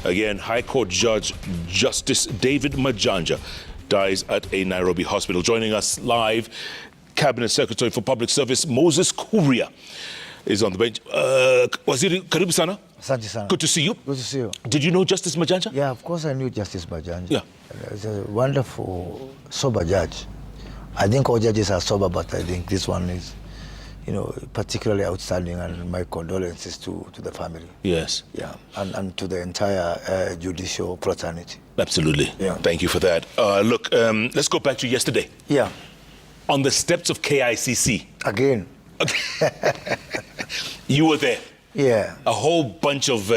Again, High Court Judge Justice David Majanja dies at a Nairobi hospital. Joining us live, Cabinet Secretary for Public Service Moses Kuria is on the bench. Waziri, karibu sana. Asante sana. Good to see you. Good to see you. Did you know Justice Majanja? Yeah, of course I knew Justice Majanja. Yeah. He's a wonderful, sober judge. I think all judges are sober, but I think this one is, particularly outstanding, and my condolences to the family. Yes. Yeah, and to the entire judicial fraternity. Absolutely. Yeah. Thank you for that. Look, let's go back to yesterday. Yeah. On the steps of KICC. Again. You were there. Yeah. A whole bunch of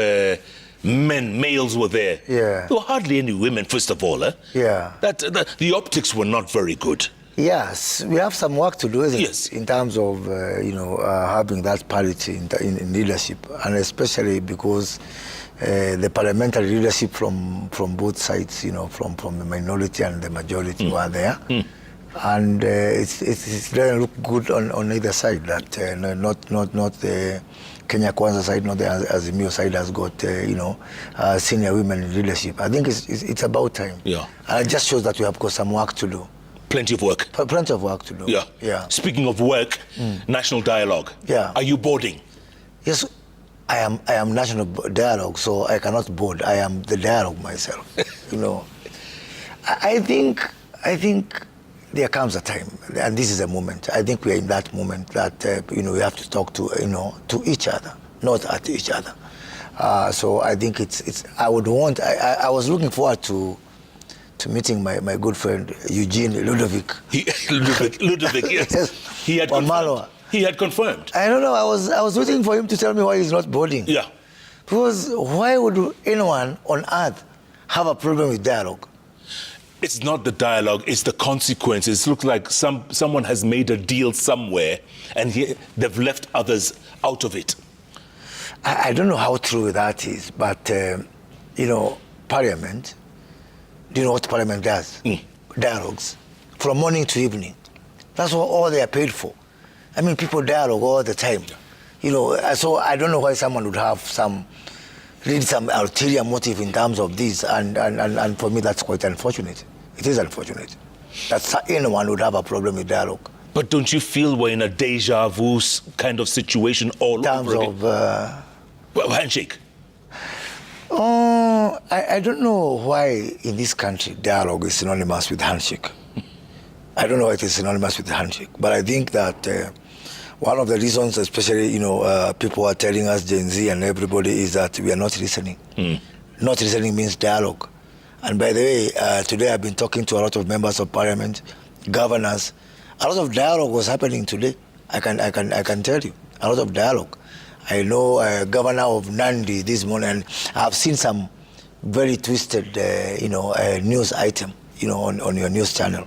males were there. Yeah. There were hardly any women, first of all. Yeah. The optics were not very good. Yes, we have some work to do, isn't Yes. it? In terms of, having that parity in leadership, and especially because the parliamentary leadership from both sides, from the minority and the majority were there. And it doesn't look good on either side, that not the Kenya Kwanza side, not the Azimio side has got, senior women in leadership. I think it's about time. Yeah. And it just shows that we have got some work to do. Plenty of work. Plenty of work to do. Yeah. Yeah. Speaking of work, national dialogue. Yeah. Are you boarding? Yes, I am national dialogue, so I cannot board. I am the dialogue myself. I think there comes a time, and this is a moment. I think we are in that moment that we have to talk to each other, not at each other. So I think it's. I was looking forward to meeting my good friend Eugene Ludovic. Ludovic, yes. He had confirmed. He had confirmed. I don't know. I was waiting for him to tell me why he's not boarding. Yeah. Because why would anyone on earth have a problem with dialogue? It's not the dialogue, it's the consequences. It looks like someone has made a deal somewhere and they've left others out of it. I don't know how true that is, but, Parliament, do you know what Parliament does? Dialogues, from morning to evening. That's what all they are paid for. I mean, people dialogue all the time. So I don't know why someone would have some ulterior motive in terms of this, and for me that's quite unfortunate. It is unfortunate that anyone would have a problem with dialogue. But don't you feel we're in a deja vu kind of situation all over again? In terms of... handshake. I don't know why in this country dialogue is synonymous with handshake. I don't know why it is synonymous with handshake, but I think that one of the reasons, especially, people are telling us, Gen Z and everybody, is that we are not listening. Not listening means dialogue. And by the way, today I've been talking to a lot of members of parliament, governors. A lot of dialogue was happening today. I can tell you, a lot of dialogue. I know governor of Nandi this morning, and I've seen some very twisted, news item, on your news channel.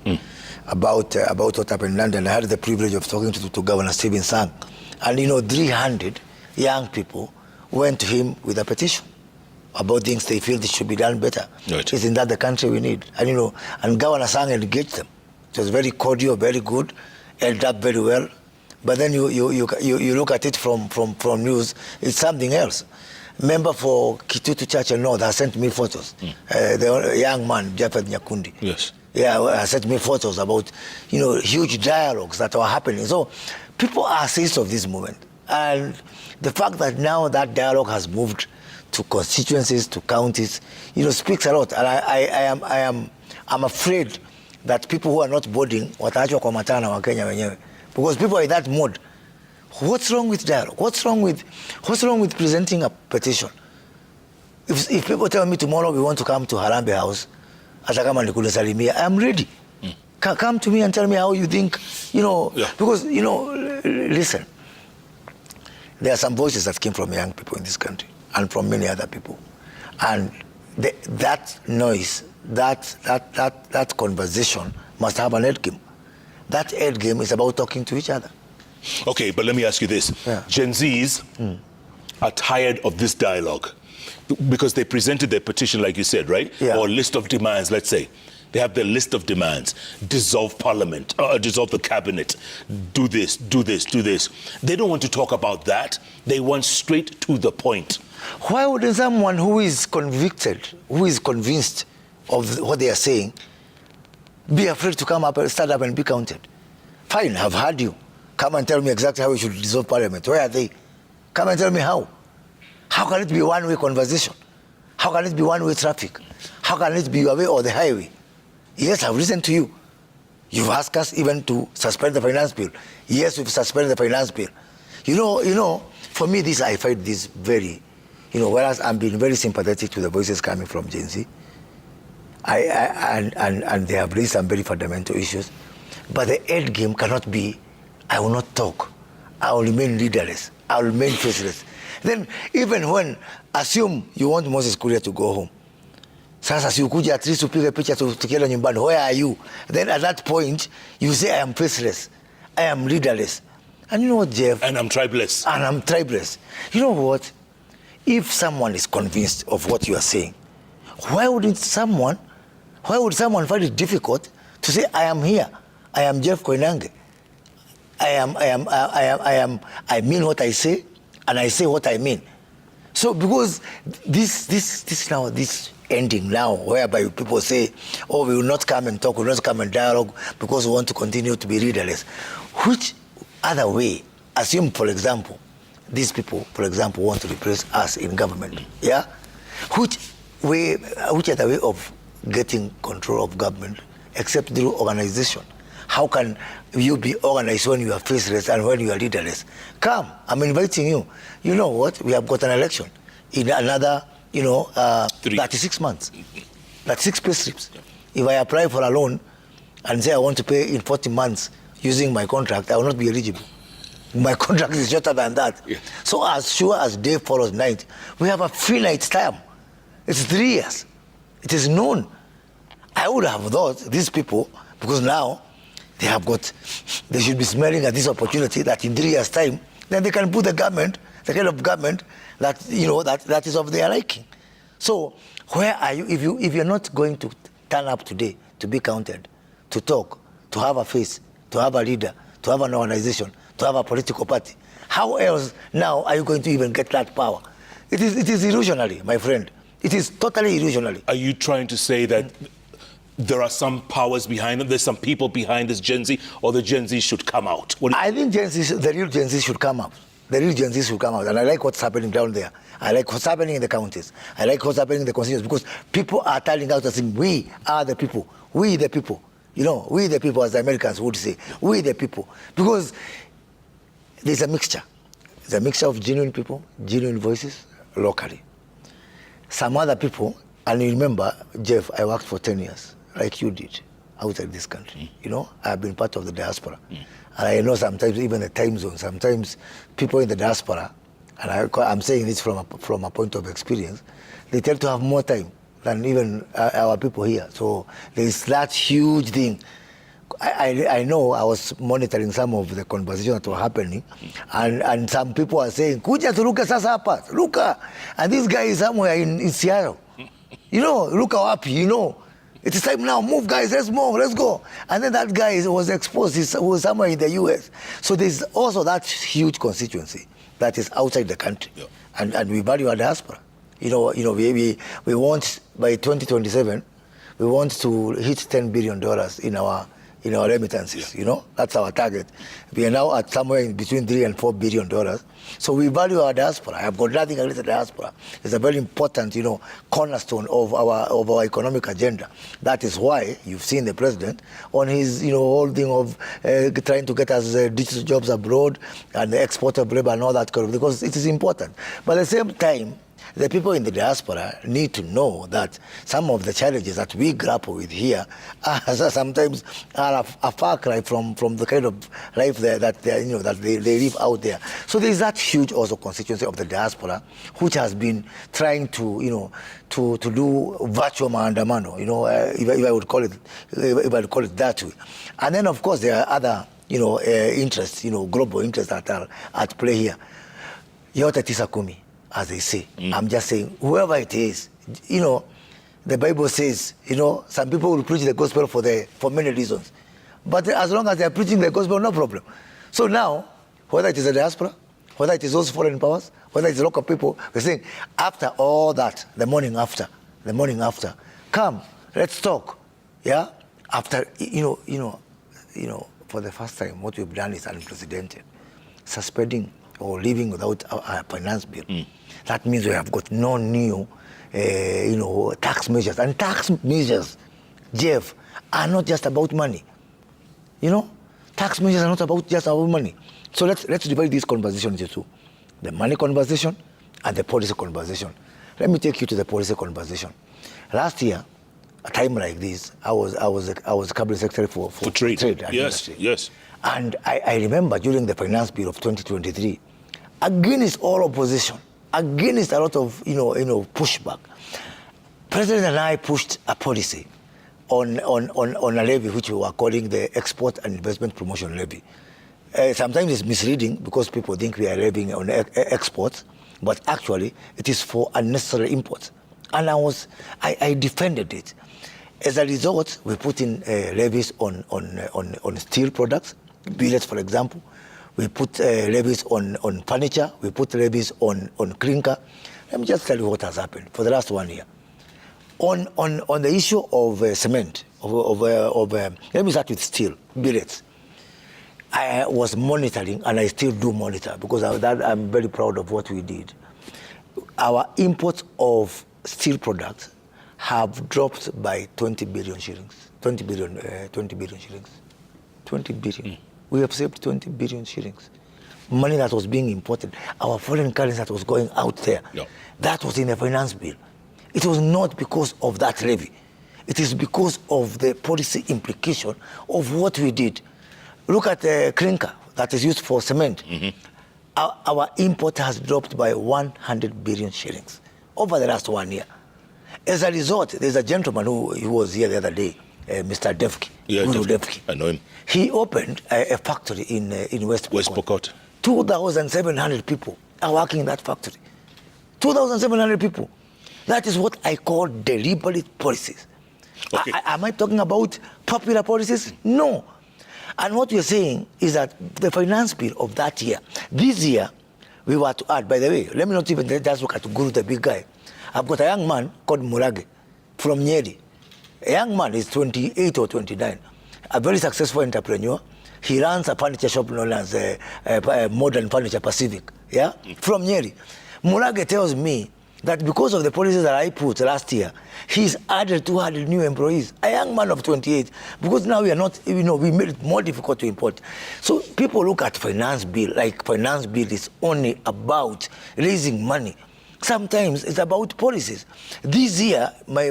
About what happened in London. I had the privilege of talking to Governor Stephen Sang. And 300 young people went to him with a petition about things they feel they should be done better. Right. Isn't that the country we need? And and Governor Sang engaged them. It was very cordial, very good, held up very well. But then you look at it from news, it's something else. Member for Kitutu Church and North has sent me photos. The young man, Japhet Nyakundi. Yes. Yeah, sent me photos about, huge dialogues that are happening. So people are seized of this moment. And the fact that now that dialogue has moved to constituencies, to counties, speaks a lot. And I'm afraid that people who are not boarding wataachwa kwa matana wa Kenya wenyewe. Because people are in that mode. What's wrong with dialogue? What's wrong with presenting a petition? If people tell me tomorrow we want to come to Harambee House, I'm ready. Come to me and tell me how you think, Yeah. Because, listen, there are some voices that came from young people in this country and from many other people. And that noise, that conversation must have an end game. That end game is about talking to each other. Okay, but let me ask you this. Yeah. Gen Zs are tired of this dialogue because they presented their petition, like you said, right? Yeah. Or list of demands, let's say. They have their list of demands. Dissolve parliament, dissolve the cabinet, do this, do this, do this. They don't want to talk about that. They want straight to the point. Why would someone who is convicted, who is convinced of what they are saying, be afraid to come up and stand up and be counted? Fine, I've heard you. Come and tell me exactly how we should dissolve parliament. Where are they? Come and tell me how. How can it be one-way conversation? How can it be one-way traffic? How can it be your way or the highway? Yes, I've listened to you. You've asked us even to suspend the finance bill. Yes, we've suspended the finance bill. You know, for me, I find this very, whereas I'm being very sympathetic to the voices coming from Gen Z, and they have raised some very fundamental issues, but the end game cannot be, I will not talk. I will remain leaderless. I will remain faceless. Then even when, assume you want Moses Kuria to go home, sasa si ukuja at least upige picha tukienda nyumbani, where are you? Then at that point, you say, I am faceless. I am leaderless. And you know what, Jeff? And I'm tribeless. And I'm tribeless. You know what? If someone is convinced of what you are saying, why would someone find it difficult to say, I am here. I am Jeff Koinange. I mean what I say, and I say what I mean. So because this ending now, whereby people say, oh, we will not come and talk, we will not come and dialogue because we want to continue to be leaderless. Which other way, assume, for example, these people, for example, want to replace us in government, yeah? Which other way of getting control of government except through organization? How can you be organized when you are faceless and when you are leaderless? Come, I'm inviting you. You know what? We have got an election in another, 36 months. 36 pay slips. If I apply for a loan and say I want to pay in 40 months using my contract, I will not be eligible. My contract is shorter than that. Yeah. So as sure as day follows night, we have a finite time. It's 3 years. It is known. I would have thought these people, because now they should be smelling at this opportunity that in 3 years' time, then they can put the kind of government that, that is of their liking. So where are you, if you're not going to turn up today to be counted, to talk, to have a face, to have a leader, to have an organization, to have a political party, how else now are you going to even get that power? It is illusionary, my friend. It is totally illusionary. Are you trying to say that there are some powers behind them, there's some people behind this Gen Z, or the Gen Z should come out? I think the real Gen Z should come out. The real Gen Z should come out. And I like what's happening down there. I like what's happening in the counties. I like what's happening in the constituencies, because people are telling us, saying, we are the people. We the people. We the people, as the Americans would say. We the people. Because there's a mixture. There's a mixture of genuine people, genuine voices, locally. Some other people, and you remember, Jeff, I worked for 10 years, like you did, outside this country. I've been part of the diaspora. And I know sometimes even the time zone, sometimes people in the diaspora, and I'm saying this from a point of experience, they tend to have more time than even our people here. So there's that huge thing. I know I was monitoring some of the conversations that were happening, and some people are saying, kuja turuke sasa hapa, luka. And this guy is somewhere in Seattle. Luka wapi, It is time now, move guys, let's move, let's go. And then that guy was exposed, he was somewhere in the US. So there's also that huge constituency that is outside the country. Yeah. And we value our diaspora. We want, by 2027, we want to hit $10 billion in our remittances, yeah. That's our target. We are now at somewhere in between $3 and $4 billion. So we value our diaspora. I have got nothing against the diaspora. It's a very important, cornerstone of our economic agenda. That is why you've seen the president on his, whole thing of trying to get us digital jobs abroad and the export of labor and all that kind of, because it is important. But at the same time, the people in the diaspora need to know that some of the challenges that we grapple with here sometimes are a far cry from the kind of life that they live out there. So there is that huge also constituency of the diaspora which has been trying to do virtual maandamano, if I would call it that way. And then of course there are other interests, global interests that are at play here. Yote tisa kumi, as they say. I'm just saying, whoever it is, The Bible says, you know, some people will preach the gospel for many reasons. But as long as they are preaching the gospel, no problem. So now, whether it is the diaspora, whether it is those foreign powers, whether it's local people, we're saying, after all that, the morning after, come, let's talk. Yeah? After, you know, for the first time, what we've done is unprecedented. Suspending or leaving without a finance bill. That means we have got no new, tax measures. And tax measures, Jeff, are not just about money. You know, tax measures are not just about money. So let's divide this conversation into two: the money conversation and the policy conversation. Let me take you to the policy conversation. Last year, a time like this, I was cabinet secretary for trade and industry. Yes. And I remember during the finance bill of 2023, against all opposition, against a lot of pushback, President and I pushed a policy on a levy which we were calling the Export and Investment Promotion Levy. Sometimes it's misleading because people think we are levying on exports, but actually it is for unnecessary imports. And I defended it. As a result, we put in levies on steel products, billets, for example. We put levies on furniture. We put levies on clinker. Let me just tell you what has happened for the last 1 year. On the issue of cement, let me start with steel, billets. I was monitoring, and I still do monitor, because I'm very proud of what we did. Our imports of steel products have dropped by 20 billion shillings. 20 billion shillings. 20 billion. We have saved 20 billion shillings. Money that was being imported, our foreign currency that was going out there, that was in the finance bill. It was not because of that levy. It is because of the policy implication of what we did. Look at the clinker that is used for cement. Our import has dropped by 100 billion shillings over the last 1 year. As a result, there's a gentleman who was here the other day, Mr. Devki. Devki. I know him. He opened a factory in West Pokot. 2,700 people are working in that factory. 2,700 people. That is what I call deliberate policies. Okay. Am I talking about popular policies? No. And what we are saying is that the finance bill of that year, this year, we were to add, by the way, let me not even just look at Guru, the big guy. I've got a young man called Murage from Nyeri. A young man is 28 or 29, a very successful entrepreneur. He runs a furniture shop known as Modern Furniture Pacific, from Nyeri. Murage tells me that because of the policies that I put last year, he's added 200 new employees, a young man of 28, because now we are not, we made it more difficult to import. So people look at finance bill, like finance bill is only about raising money. Sometimes it's about policies. This year, my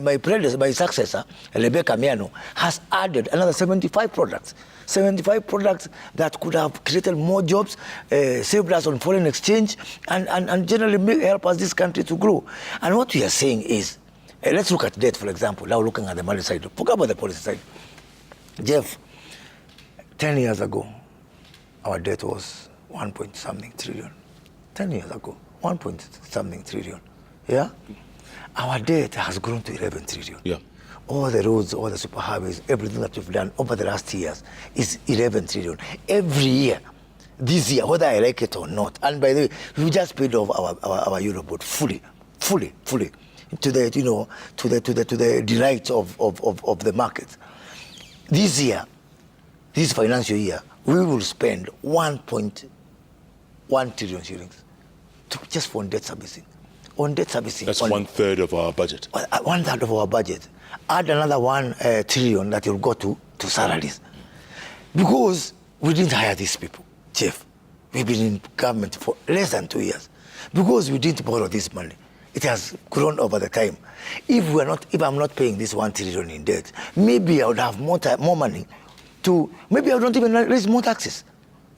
successor, Rebecca Miano, has added another 75 products. 75 products that could have created more jobs, saved us on foreign exchange, and generally help us this country to grow. And what we are saying is, let's look at debt, for example. Now looking at the money side. Forget about the policy side. Jeff, 10 years ago, our debt was 1.something trillion. 10 years ago, 1.something trillion. Yeah? Our debt has grown to 11 trillion. Yeah. All the roads, all the superhighways, everything that we've done over the last years is 11 trillion. Every year, this year, whether I like it or not. And by the way, we just paid off our Eurobond fully, to the to the delight of the market. This year, this financial year, we will spend 1.1 trillion shillings just for debt servicing. On debt servicing. That's 1/3 of our budget. 1/3 of our budget. Add another 1 trillion that will go to salaries. Because we didn't hire these people, Jeff. We've been in government for less than 2 years. Because we didn't borrow this money, it has grown over the time. If I'm not paying this 1 trillion in debt, maybe I would have more money maybe I don't even raise more taxes.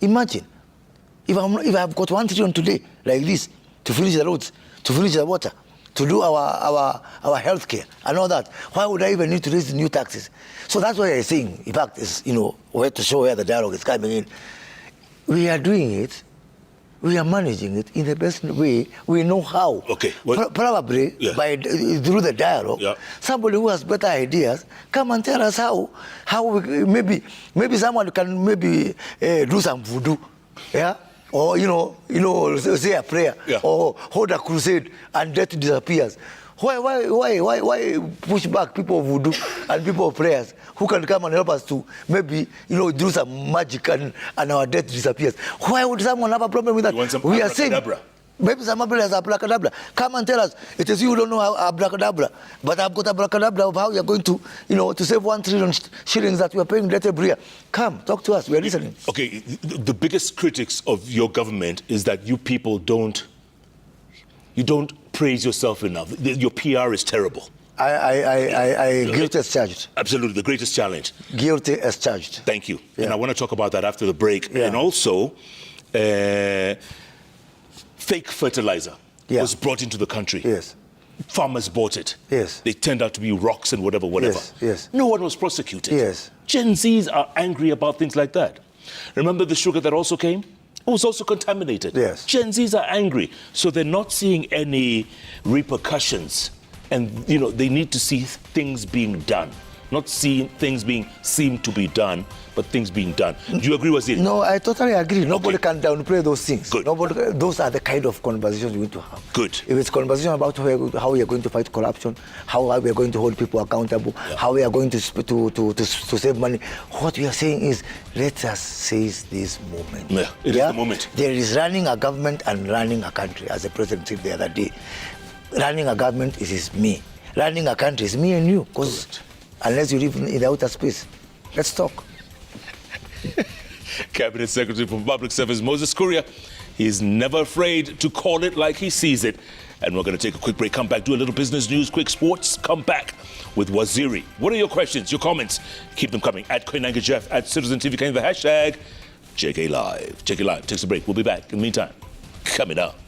Imagine, if I've got 1 trillion today, like this, to finish the roads, to finish the water, to do our health care and all that, why would I even need to raise new taxes? So that's why I'm saying, in fact, is we have to show where the dialogue is coming in. We are doing it we are managing it in the best way we know how. Okay, well, Probably yeah. through the dialogue, Yeah. somebody who has better ideas come and tell us how maybe someone can do some voodoo, yeah, or say a prayer, Yeah. or hold a crusade and death disappears. Why push back people of voodoo and people of prayers who can come and help us to maybe do some magic and our death disappears? Why would someone have a problem with that? You want some We are saying abracadabra? maybe somebody has abracadabra. Come and tell us. It is you who don't know how abracadabra, but I've got abracadabra of how you're going to to save 1 trillion shillings that we are paying debt every year. Come, talk to us. We are listening. Okay, the biggest critics of your government is that you people don't praise yourself enough. Your PR is terrible. I guilty as charged. Absolutely, the greatest challenge. Guilty as charged. Thank you. Yeah. And I want to talk about that after the break. Yeah. And also, fake fertilizer was brought into the country. Yes. Farmers bought it. Yes. They turned out to be rocks and whatever. Yes. No one was prosecuted. Yes. Gen Zs are angry about things like that. Remember the sugar that also came? It was also contaminated. Yes. Gen Zs are angry. So they're not seeing any repercussions. And, they need to see things being done. Not seeing things seem to be done, but things being done. Do you agree, Waziri? No, I totally agree. Nobody can downplay those things. Good. Those are the kind of conversations we need to have. Good. If it's conversation about how we are going to fight corruption, how we are going to hold people accountable, how we are going to save money, what we are saying is, let us seize this moment. Yeah, it is the moment. There is running a government and running a country, as the president said the other day. Running a government is me. Running a country is me and you, because unless you live in the outer space. Let's talk. Cabinet Secretary for Public Service Moses Kuria. He's never afraid to call it like he sees it. And we're going to take a quick break, come back, do a little business news, quick sports, come back with Waziri. What are your questions, your comments? Keep them coming at Koinange Jeff, at Citizen TV, the hashtag JK Live. JK Live takes a break. We'll be back. In the meantime, coming up.